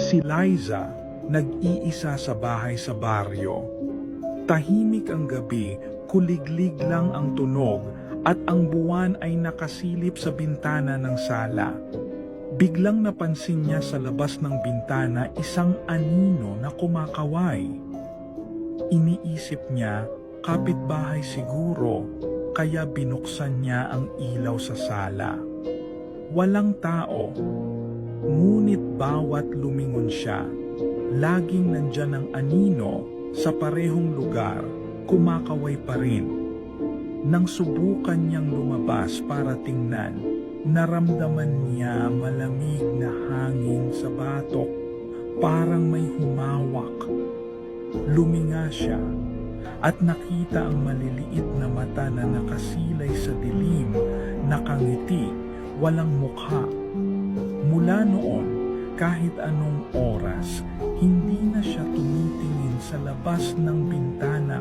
Si Liza, nag-iisa sa bahay sa baryo. Tahimik ang gabi, kuliglig lang ang tunog at ang buwan ay nakasilip sa bintana ng sala. Biglang napansin niya sa labas ng bintana isang anino na kumakaway. Iniisip niya, kapitbahay siguro, kaya binuksan niya ang ilaw sa sala. Walang tao, ngunit bawat lumingon siya, laging nandyan ang anino sa parehong lugar, kumakaway pa rin. Nang subukan niyang lumabas para tingnan, naramdaman niya malamig na hangin sa batok, parang may humawak. Luminga siya at nakita ang maliliit na mata na nakasilay sa dilim, nakangiti, walang mukha. Mula noon, kahit anong oras, hindi na siya tumitingin sa labas ng bintana